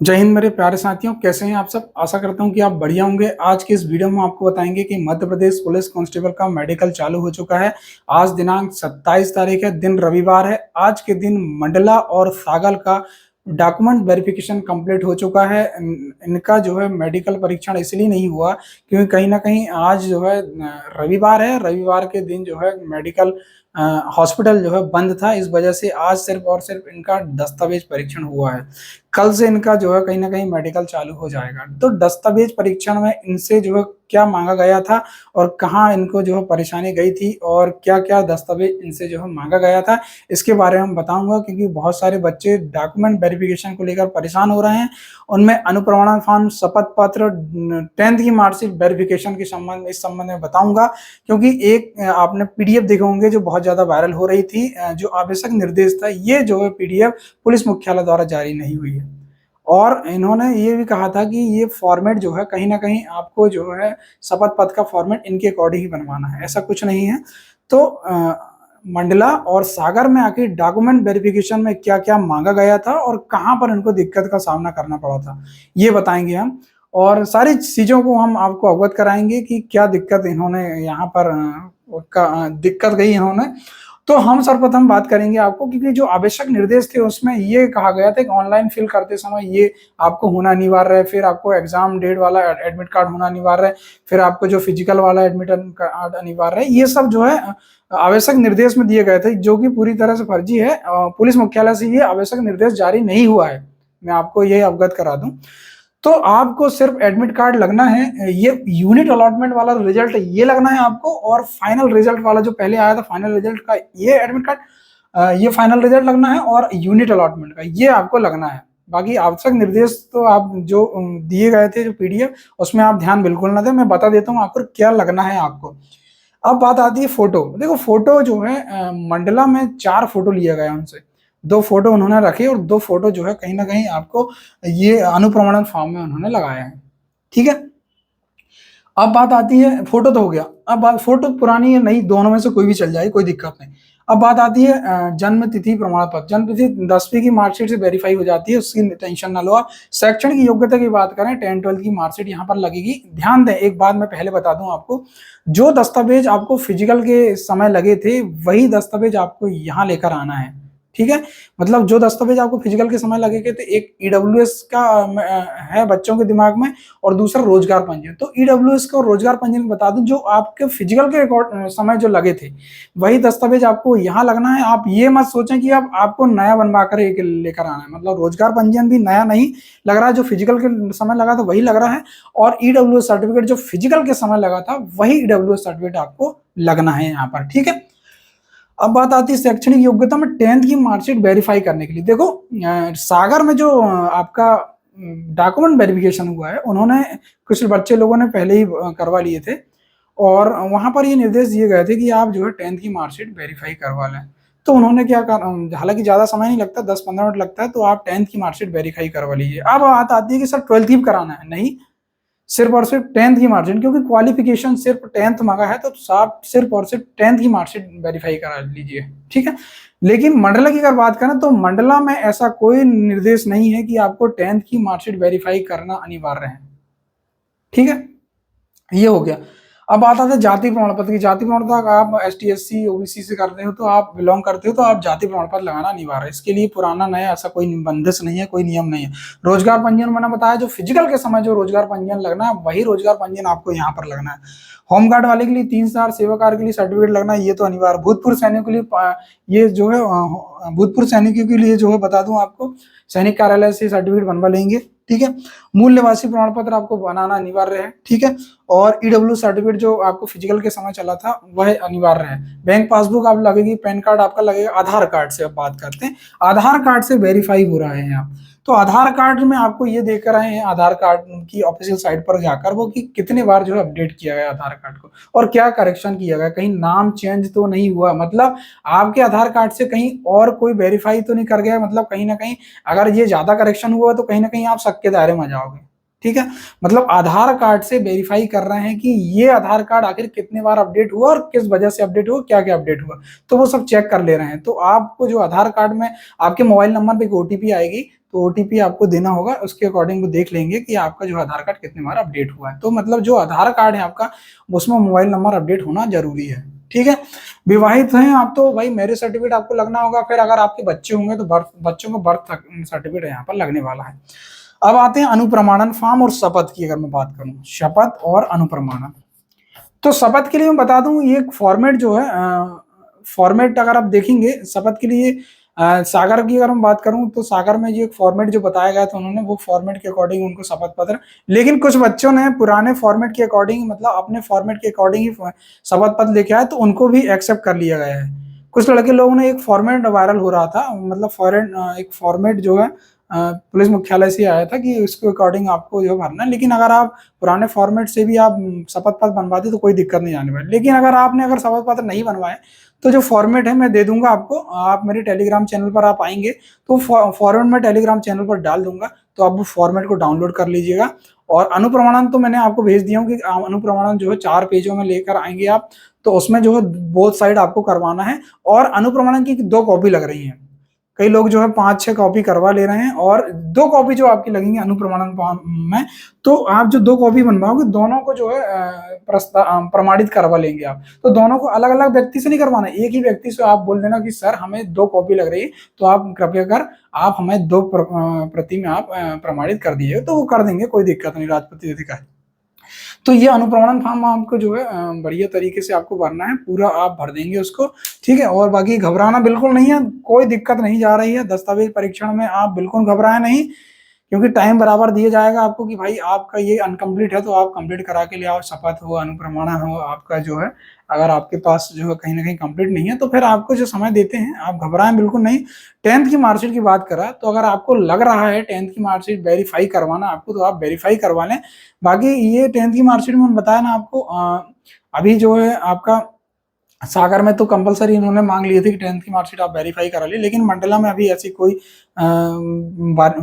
जय हिंद मेरे प्यारे साथियों, कैसे हैं आप सब। आशा करता हूं कि आप बढ़िया होंगे। आज की इस वीडियो में आपको बताएंगे कि मध्य प्रदेश पुलिस कांस्टेबल का मेडिकल चालू हो चुका है। आज दिनांक 27 तारीख है, दिन रविवार है। आज के दिन मंडला और सागल का डॉक्यूमेंट वेरिफिकेशन कंप्लीट हो चुका है। इनका जो है मेडिकल परीक्षण इसलिए नहीं हुआ क्योंकि कहीं ना कहीं आज जो है रविवार है। रविवार के दिन जो है मेडिकल हॉस्पिटल जो है बंद था। इस वजह से आज सिर्फ और सिर्फ इनका दस्तावेज परीक्षण हुआ है। कल से इनका जो है कहीं ना कहीं मेडिकल चालू हो जाएगा। तो दस्तावेज परीक्षण में इनसे जो है क्या मांगा गया था और कहाँ इनको जो है परेशानी गई थी और क्या क्या दस्तावेज इनसे जो है मांगा गया था, इसके बारे में बताऊंगा। क्योंकि बहुत सारे बच्चे डॉक्यूमेंट वेरिफिकेशन को लेकर परेशान हो रहे हैं। उनमें अनुप्रमाणन फॉर्म, शपथ पत्र, 10th की मार्कशीट वेरिफिकेशन के संबंध इस संबंध में बताऊंगा। क्योंकि एक आपने पीडीएफ देखे होंगे जो बहुत ज्यादा वायरल हो रही थी, जो आवश्यक निर्देश था, ये जो है पीडीएफ पुलिस मुख्यालय द्वारा जारी नहीं हुई है। और इन्होंने ये भी कहा था कि ये फॉर्मेट जो है कहीं ना कहीं आपको जो है शपथ पत्र का फॉर्मेट इनके अकॉर्डिंग ही बनवाना है, ऐसा कुछ नहीं है। तो मंडला और सागर में आखिर डॉक्यूमेंट वेरिफिकेशन में क्या क्या मांगा गया था और कहाँ पर इनको दिक्कत का सामना करना पड़ा था, ये बताएंगे हम। और सारी चीजों को हम आपको अवगत कराएंगे कि क्या दिक्कत इन्होंने यहाँ पर दिक्कत गई इन्होंने। तो हम सर्वप्रथम बात करेंगे आपको, क्योंकि जो आवश्यक निर्देश थे उसमें ये कहा गया था कि ऑनलाइन फिल करते समय ये आपको होना अनिवार्य है। फिर आपको एग्जाम डेट वाला एडमिट कार्ड होना अनिवार्य है। फिर आपको जो फिजिकल वाला एडमिट कार्ड अनिवार्य है। ये सब जो है आवश्यक निर्देश में दिए गए थे, जो कि पूरी तरह से फर्जी है। पुलिस मुख्यालय से ये आवश्यक निर्देश जारी नहीं हुआ है, मैं आपको ये अवगत करा दूं। तो आपको सिर्फ एडमिट कार्ड लगना है, ये यूनिट अलॉटमेंट वाला रिजल्ट ये लगना है आपको, और फाइनल रिजल्ट वाला जो पहले आया था फाइनल रिजल्ट का ये एडमिट कार्ड, ये फाइनल रिजल्ट लगना है, और यूनिट अलॉटमेंट का ये आपको लगना है। बाकी आवश्यक निर्देश तो आप जो दिए गए थे जो पीडीएफ, उसमें आप ध्यान बिल्कुल ना दें। मैं बता देता हूँ आपको क्या लगना है आपको। अब बात आती है फोटो। देखो फोटो जो है मंडला में 4 फोटो लिया गया उनसे। 2 फोटो उन्होंने रखे और 2 फोटो जो है कहीं ना कहीं आपको ये अनुप्रमाणन फॉर्म में उन्होंने लगाया है। ठीक है। अब बात आती है, फोटो तो हो गया। अब बात, फोटो पुरानी या नई दोनों में से कोई भी चल जाए, कोई दिक्कत नहीं। अब बात आती है जन्म तिथि प्रमाण पत्र। जन्म तिथि 10वीं की मार्कशीट से वेरीफाई हो जाती है, उसकी टेंशन ना लो आप। शैक्षणिक योग्यता की बात करें, 10th 12th की मार्कशीट यहाँ पर लगेगी। ध्यान दें, एक बात मैं पहले बता दूं आपको, जो दस्तावेज आपको फिजिकल के समय लगे थे वही दस्तावेज आपको यहाँ लेकर आना है। ठीक है। मतलब जो दस्तावेज आपको फिजिकल के समय लगेगे, तो एक ईडब्ल्यूएस का है बच्चों के दिमाग में, और दूसरा रोजगार पंजीयन। तो ईडब्ल्यूएस का और रोजगार पंजीयन बता दूं, जो आपके फिजिकल के समय जो लगे थे वही दस्तावेज आपको यहाँ लगना है। आप ये मत सोचें कि अब आपको नया बनवा कर लेकर आना है। मतलब रोजगार पंजीयन भी नया नहीं लग रहा है, जो फिजिकल के समय लगा था वही लग रहा है। और ईडब्ल्यूएस सर्टिफिकेट जो फिजिकल के समय लगा था वही ईडब्ल्यूएस सर्टिफिकेट आपको लगना है यहाँ पर। ठीक है। अब बात आती है शैक्षणिक योग्यता में 10th की मार्कशीट वेरीफाई करने के लिए। देखो सागर में जो आपका डॉक्यूमेंट वेरिफिकेशन हुआ है, उन्होंने कुछ बच्चे लोगों ने पहले ही करवा लिए थे, और वहां पर ये निर्देश दिए गए थे कि आप जो है 10th की मार्कशीट वेरीफाई करवा लें। तो उन्होंने क्या कहा, हालांकि ज्यादा समय नहीं लगता, 10-15 मिनट लगता है, तो आप 10th की मार्कशीट वेरीफाई करवा लीजिए। अब बात आती है कि सर 12th ही कराना है। नहीं, सिर्फ और सिर्फ 10th की मार्कशीट, क्योंकि क्वालिफिकेशन सिर्फ 10th मांगा है, तो आप सिर्फ और सिर्फ 10th की मार्कशीट वेरीफाई करा लीजिए। ठीक है। लेकिन मंडला की अगर बात करें तो मंडला में ऐसा कोई निर्देश नहीं है कि आपको 10th की मार्कशीट वेरीफाई करना अनिवार्य है। ठीक है। ये हो गया। अब बात आता है जाति प्रमाण पत्र की। जाति प्रमाण पत्र आप एसटी एससी ओबीसी से करते हो, तो आप बिलोंग करते हो, तो आप जाति प्रमाण पत्र लगाना अनिवार्य है। इसके लिए पुराना नया ऐसा कोई बंदिश नहीं है, कोई नियम नहीं है। रोजगार पंजीयन मैंने बताया, जो फिजिकल के समय जो रोजगार पंजीयन लगना है वही रोजगार पंजीयन आपको यहाँ पर लगना है। होमगार्ड वाले के लिए 3 स्टार, सेवा कार्य के लिए सर्टिफिकेट लगना है, ये तो अनिवार्य। भूतपूर्व सैनिकों के लिए ये जो है भूतपूर्व सैनिकों के लिए जो है बता दूं आपको, सैनिक कार्यालय से सर्टिफिकेट बनवा लेंगे। ठीक है। मूल निवासी प्रमाण पत्र आपको बनाना अनिवार्य है। ठीक है। और ईडब्ल्यू सर्टिफिकेट जो आपको फिजिकल के समय चला था वह अनिवार्य है। बैंक पासबुक आप लगेगी, पैन कार्ड आपका लगेगा। आधार कार्ड से अब बात करते हैं, आधार कार्ड से वेरीफाई हो रहा है यहाँ। तो आधार कार्ड में आपको ये देख कर आए हैं, आधार कार्ड की ऑफिशियल साइट पर जाकर, वो कि कितने बार जो है अपडेट किया गया आधार कार्ड को, और क्या करेक्शन किया गया, कहीं नाम चेंज तो नहीं हुआ। मतलब आपके आधार कार्ड से कहीं और कोई वेरीफाई तो नहीं कर गया। मतलब कहीं ना कहीं अगर ये ज्यादा करेक्शन हुआ तो कहीं ना कहीं आप शक के दायरे में आ जाओगे। ठीक है, मतलब आधार कार्ड से वेरीफाई कर रहे हैं कि ये आधार कार्ड आखिर कितने बार अपडेट हुआ और किस वजह से अपडेट हुआ, क्या क्या अपडेट हुआ, तो वो सब चेक कर ले रहे हैं। तो आपको जो आधार कार्ड में आपके मोबाइल नंबर पे एक ओटीपी आएगी, तो ओटीपी आपको देना होगा, उसके अकॉर्डिंग वो देख लेंगे कि आपका जो आधार कार्ड कितने बार अपडेट हुआ है। तो मतलब जो आधार कार्ड है आपका, उसमें मोबाइल नंबर अपडेट होना जरूरी है। ठीक है, विवाहित हैं आप तो भाई मैरिज सर्टिफिकेट आपको लगना होगा। फिर अगर आपके बच्चे होंगे तो बच्चों को बर्थ सर्टिफिकेट यहाँ पर लगने वाला है। अब आते हैं अनुप्रमाणन फॉर्म और शपथ की। अगर मैं बात करूं शपथ और अनुप्रमाणन, तो शपथ के लिए मैं बता दूं ये एक फॉर्मेट जो है, फॉर्मेट अगर आप देखेंगे शपथ के लिए, सागर की अगर मैं बात करूं तो सागर में जो एक फॉर्मेट जो बताया गया था, उन्होंने वो फॉर्मेट के अकॉर्डिंग उनको शपथ पत्र, लेकिन कुछ बच्चों ने पुराने फॉर्मेट के अकॉर्डिंग, मतलब अपने फॉर्मेट के अकॉर्डिंग ही शपथ पत्र लेके आए, तो उनको भी एक्सेप्ट कर लिया गया है। कुछ लड़के लोगों ने एक फॉर्मेट वायरल हो रहा था, मतलब फॉरेन एक फॉर्मेट जो है पुलिस मुख्यालय से आया था कि उसके अकॉर्डिंग आपको जो भरना है, लेकिन अगर आप पुराने फॉर्मेट से भी आप शपथ पत्र बनवाते तो कोई दिक्कत नहीं आने वाली। लेकिन अगर आपने अगर शपथ पत्र नहीं बनवाए, तो जो फॉर्मेट है मैं दे दूंगा आपको, आप मेरे टेलीग्राम चैनल पर आप आएंगे तो फॉर्मेट में टेलीग्राम चैनल पर डाल दूंगा, तो आप वो फॉर्मेट को डाउनलोड कर लीजिएगा। और अनुप्रमाणन तो मैंने आपको भेज दिया हूँ कि अनुप्रमाणन जो है 4 पेजों में लेकर आएंगे आप, तो उसमें जो है बोथ साइड आपको करवाना है। और अनुप्रमाणन की 2 कॉपी लग रही है, कई लोग जो है 5-6 कॉपी करवा ले रहे हैं, और 2 कॉपी जो आपकी लगेंगी अनुप्रमाणन फॉर्म में, तो आप जो 2 कॉपी बनवाओगे दोनों को जो है प्रमाणित करवा लेंगे आप। तो दोनों को अलग अलग व्यक्ति से नहीं करवाना, एक ही व्यक्ति से आप बोल देना कि सर हमें 2 कॉपी लग रही है, तो आप कृपया कर आप हमें 2 प्रति में आप प्रमाणित कर दीजिएगा, तो वो कर देंगे, कोई दिक्कत नहीं, राजपत्रित अधिकारी। तो ये अनुप्रमाणन फॉर्म आपको जो है बढ़िया तरीके से आपको भरना है, पूरा आप भर देंगे उसको। ठीक है, और बाकी घबराना बिल्कुल नहीं है, कोई दिक्कत नहीं जा रही है दस्तावेज परीक्षण में, आप बिल्कुल घबराए नहीं, क्योंकि टाइम बराबर दिया जाएगा आपको कि भाई आपका ये अनकम्प्लीट है तो आप कंप्लीट करा के ले आओ, शपथ हो, अनुप्रमाणन हो आपका जो है। अगर आपके पास जो है कहीं ना कहीं कंप्लीट नहीं है तो फिर आपको जो समय देते हैं, आप घबराएं बिल्कुल नहीं। 10th की मार्कशीट की बात करा, तो अगर आपको लग रहा है 10th की मार्कशीट वेरीफाई करवाना आपको, तो आप वेरीफाई करवा लें। बाकी ये 10th की मार्कशीट में बताया ना आपको, अभी जो है आपका सागर में तो कंपलसरी इन्होंने मांग लिए थे कि 10th की मार्कशीट आप वेरीफाई करा ली, लेकिन मंडला में अभी ऐसी कोई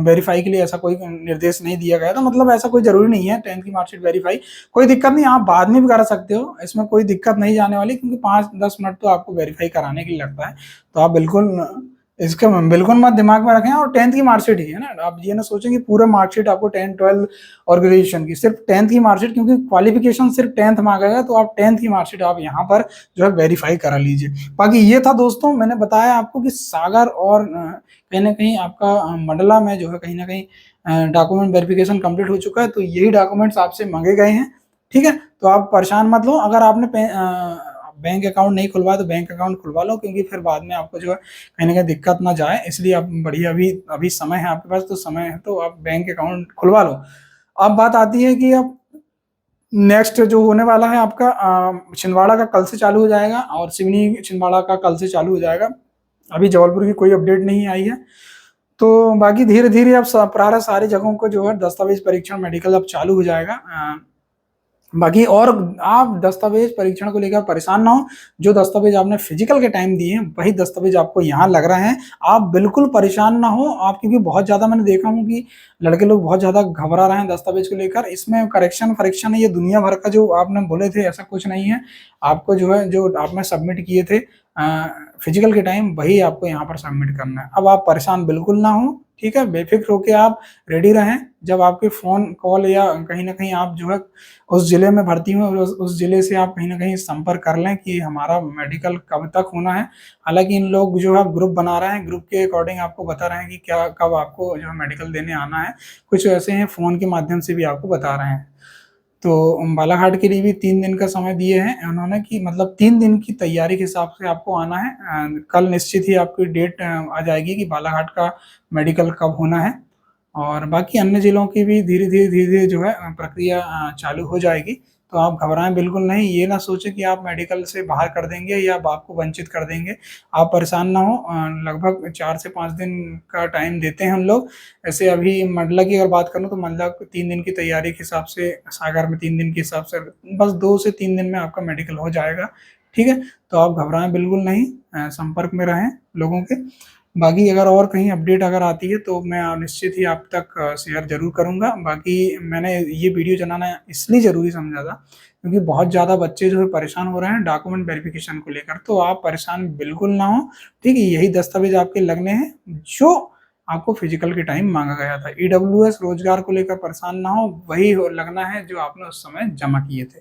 वेरीफाई के लिए ऐसा कोई निर्देश नहीं दिया गया, तो मतलब ऐसा कोई जरूरी नहीं है 10th की मार्कशीट वेरीफाई, कोई दिक्कत नहीं, आप बाद में भी करा सकते हो, इसमें कोई दिक्कत नहीं जाने वाली, क्योंकि 5-10 मिनट तो आपको वेरीफाई कराने के लिए लगता है। तो आप बिल्कुल इसका बिल्कुल मत दिमाग में रखें, और 10th की मार्कशीट ही है ना, आप ये ना सोचें कि पूरा मार्कशीट आपको 10, 12 और ग्रेजुएशन की, सिर्फ 10th की मार्कशीट, क्योंकि क्वालिफिकेशन सिर्फ 10th मांगा गया, तो आप 10th की मार्कशीट आप यहाँ पर जो है वेरीफाई करा लीजिए। बाकी ये था दोस्तों, मैंने बताया आपको कि सागर और कहीं ना कहीं आपका मंडला में जो है कहीं ना कहीं डॉक्यूमेंट वेरिफिकेशन कंप्लीट हो चुका है, तो यही डॉक्यूमेंट्स आपसे मांगे गए हैं। ठीक है, तो आप परेशान मत लो, अगर आपने बैंक अकाउंट नहीं खुलवाया तो बैंक अकाउंट खुलवा लो, क्योंकि फिर बाद में आपको जो है कहीं ना कहीं दिक्कत ना जाए, इसलिए आप बढ़िया, अभी अभी समय है आपके पास, तो समय है तो आप बैंक अकाउंट खुलवा लो। अब बात आती है कि अब नेक्स्ट जो होने वाला है आपका, छिंदवाड़ा का कल से चालू हो जाएगा, और सिवनी छिंदवाड़ा का कल से चालू हो जाएगा। अभी जबलपुर की कोई अपडेट नहीं आई है। तो बाकी धीरे धीरे अब प्रारः सारी जगहों को जो है दस्तावेज परीक्षण मेडिकल अब चालू हो जाएगा। बाकी और आप दस्तावेज परीक्षण को लेकर परेशान ना हो, जो दस्तावेज आपने फिजिकल के टाइम दिए हैं वही दस्तावेज आपको यहाँ लग रहे हैं, आप बिल्कुल परेशान ना हो आप, क्योंकि बहुत ज्यादा मैंने देखा हूँ कि लड़के लोग बहुत ज्यादा घबरा रहे हैं दस्तावेज को लेकर। इसमें करेक्शन फरेक्शन है, ये दुनिया भर का जो आपने बोले थे ऐसा कुछ नहीं है, आपको जो है जो आपने सबमिट किए थे फिजिकल के टाइम वही आपको यहाँ पर सबमिट करना है। अब आप परेशान बिल्कुल ना हो, ठीक है, बेफिक्र होकर आप रेडी रहें। जब आपके फोन कॉल या कहीं ना कहीं आप जो है उस जिले में भर्ती हुए, उस जिले से आप कहीं ना कहीं संपर्क कर लें कि हमारा मेडिकल कब तक होना है। हालांकि इन लोग जो है ग्रुप बना रहे हैं, ग्रुप के अकॉर्डिंग आपको बता रहे हैं कि क्या कब आपको जो है मेडिकल देने आना है, कुछ ऐसे हैं फोन के माध्यम से भी आपको बता रहे हैं। तो बालाघाट के लिए भी 3 दिन का समय दिए हैं उन्होंने, कि मतलब 3 दिन की तैयारी के हिसाब से आपको आना है। कल निश्चित ही आपकी डेट आ जाएगी कि बालाघाट का मेडिकल कब होना है, और बाकी अन्य जिलों की भी धीरे धीरे जो है प्रक्रिया चालू हो जाएगी। तो आप घबराएं बिल्कुल नहीं, ये ना सोचें कि आप मेडिकल से बाहर कर देंगे या आपको वंचित कर देंगे, आप परेशान ना हो। लगभग 4 से 5 दिन का टाइम देते हैं हम लोग। ऐसे अभी मंडला की अगर बात करूँ तो मंडला को 3 दिन की तैयारी के हिसाब से, सागर में 3 दिन के हिसाब से, बस 2 से 3 दिन में आपका मेडिकल हो जाएगा। ठीक है, तो आप घबराएं बिल्कुल नहीं, संपर्क में रहें लोगों के। बाकी अगर और कहीं अपडेट अगर आती है तो मैं निश्चित ही आप तक शेयर ज़रूर करूँगा। बाकी मैंने ये वीडियो बनाना इसलिए ज़रूरी समझा था क्योंकि बहुत ज़्यादा बच्चे जो है परेशान हो रहे हैं डॉक्यूमेंट वेरिफ़िकेशन को लेकर, तो आप परेशान बिल्कुल ना हों, ठीक है? यही दस्तावेज़ आपके लगने हैं जो आपको फिज़िकल के टाइम माँगा गया था। ईडब्ल्यूएस रोज़गार को लेकर परेशान ना हो, वही हो लगना है जो आपने उस समय जमा किए थे।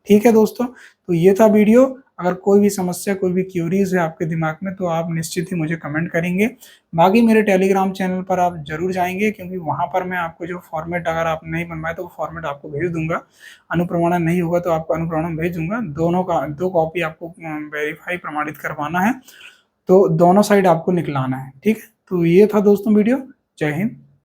ठीक है दोस्तों, तो ये था वीडियो। अगर कोई भी समस्या, कोई भी क्यूरीज़ है आपके दिमाग में तो आप निश्चित ही मुझे कमेंट करेंगे। बाकी मेरे टेलीग्राम चैनल पर आप ज़रूर जाएँगे क्योंकि वहाँ पर मैं आपको जो फ़ॉर्मेट अगर आप नहीं बनवाए तो वो फ़ॉर्मेट आपको भेज दूँगा। अनुप्रमाणन नहीं होगा तो आपको अनुप्रमाणन भेज दूँगा। दोनों का 2 कॉपी आपको वेरीफ़ाई प्रमाणित करवाना है, तो दोनों साइड आपको निकलाना है, ठीक है? तो ये था दोस्तों वीडियो। जय हिंद।